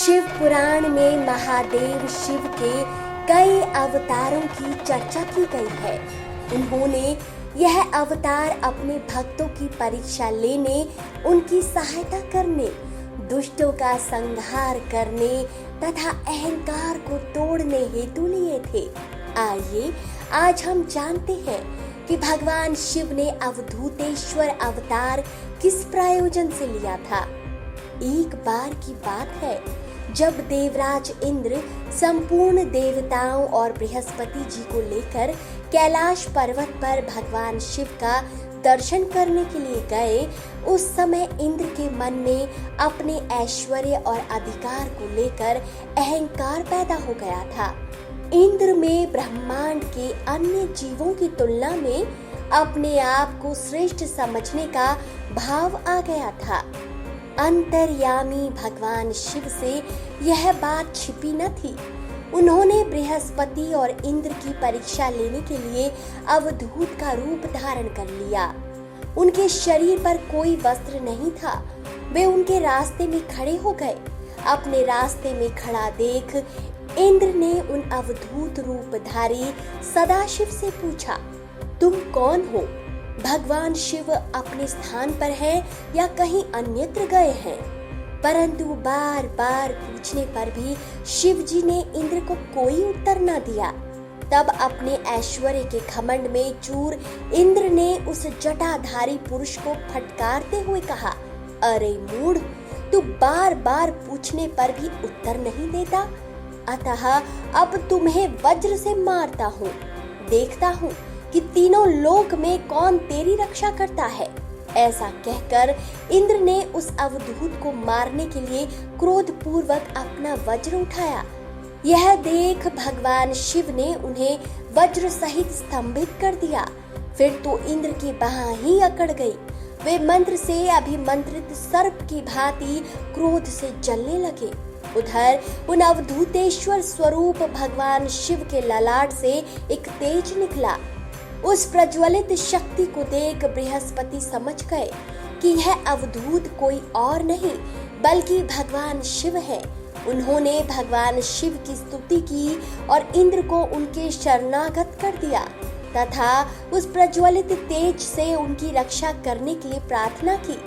शिव पुराण में महादेव शिव के कई अवतारों की चर्चा की गई है। उन्होंने यह अवतार अपने भक्तों की परीक्षा लेने, उनकी सहायता करने, दुष्टों का संहार करने तथा अहंकार को तोड़ने हेतु लिए थे। आइए आज हम जानते हैं कि भगवान शिव ने अवधूतेश्वर अवतार किस प्रयोजन से लिया था। एक बार की बात है जब देवराज इंद्र संपूर्ण देवताओं और बृहस्पति जी को लेकर कैलाश पर्वत पर भगवान शिव का दर्शन करने के लिए गए। उस समय इंद्र के मन में अपने ऐश्वर्य और अधिकार को लेकर अहंकार पैदा हो गया था। इंद्र में ब्रह्मांड के अन्य जीवों की तुलना में अपने आप को श्रेष्ठ समझने का भाव आ गया था। अंतर्यामी भगवान शिव से यह बात छिपी न थी। उन्होंने बृहस्पति और इंद्र की परीक्षा लेने के लिए अवधूत का रूप धारण कर लिया। उनके शरीर पर कोई वस्त्र नहीं था। वे उनके रास्ते में खड़े हो गए। अपने रास्ते में खड़ा देख इंद्र ने उन अवधूत रूपधारी सदाशिव से पूछा, तुम कौन हो? भगवान शिव अपने स्थान पर हैं या कहीं अन्यत्र गए हैं? परंतु बार बार पूछने पर भी शिव जी ने इंद्र को कोई उत्तर न दिया। तब अपने ऐश्वर्य के घमंड में चूर इंद्र ने उस जटाधारी पुरुष को फटकारते हुए कहा, अरे मूढ़, तू बार बार पूछने पर भी उत्तर नहीं देता। अतः अब तुम्हें वज्र से मारता हूँ। देखता हूँ कि तीनों लोक में कौन तेरी रक्षा करता है। ऐसा कहकर इंद्र ने उस अवधूत को मारने के लिए क्रोध पूर्वक अपना वज्र उठाया। यह देख भगवान शिव ने उन्हें वज्र सहित स्तंभित कर दिया। फिर तो इंद्र की बाह ही अकड़ गई। वे मंत्र से अभिमंत्रित सर्प की भांति क्रोध से जलने लगे। उधर उन अवधूतेश्वर स्वरूप भगवान शिव के ललाट से एक तेज निकला। उस प्रज्वलित शक्ति को देख बृहस्पति समझ गए कि यह अवधूत कोई और नहीं बल्कि भगवान शिव है। उन्होंने भगवान शिव की स्तुति की और इंद्र को उनके शरणागत कर दिया तथा उस प्रज्वलित तेज से उनकी रक्षा करने के लिए प्रार्थना की।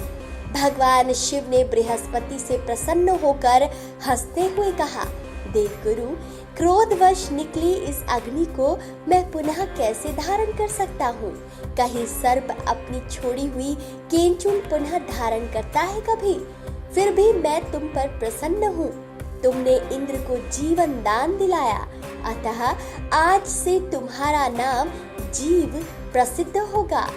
भगवान शिव ने बृहस्पति से प्रसन्न होकर हंसते हुए कहा, देवगुरु, क्रोधवश निकली इस अग्नि को मैं पुनः कैसे धारण कर सकता हूँ? कहीं सर्प अपनी छोड़ी हुई केंचुल पुनः धारण करता है कभी? फिर भी मैं तुम पर प्रसन्न हूँ। तुमने इंद्र को जीवन दान दिलाया, अतः आज से तुम्हारा नाम जीव प्रसिद्ध होगा।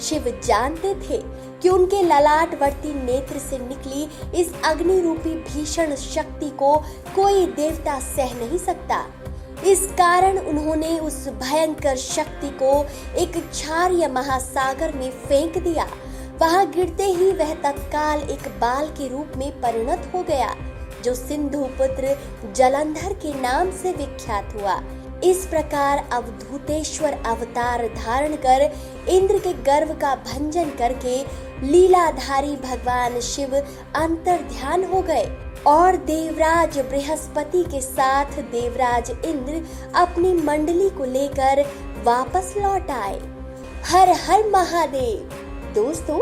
शिव जानते थे कि उनके ललाटवर्ती नेत्र से निकली इस अग्नि रूपी भीषण शक्ति को कोई देवता सह नहीं सकता। इस कारण उन्होंने उस भयंकर शक्ति को एक क्षारीय महासागर में फेंक दिया। वहां गिरते ही वह तत्काल एक बाल के रूप में परिणत हो गया, जो सिंधु पुत्र जलंधर के नाम से विख्यात हुआ। इस प्रकार अवधूतेश्वर अवतार धारण कर इंद्र के गर्व का भंजन करके लीलाधारी भगवान शिव अंतर ध्यान हो गए और देवराज बृहस्पति के साथ देवराज इंद्र अपनी मंडली को लेकर वापस लौट आए। हर हर महादेव। दोस्तों,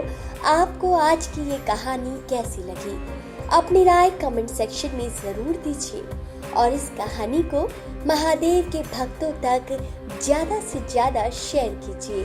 आपको आज की ये कहानी कैसी लगी? अपनी राय कमेंट सेक्शन में जरूर दीजिए और इस कहानी को महादेव के भक्तों तक ज्यादा से ज्यादा शेयर कीजिए।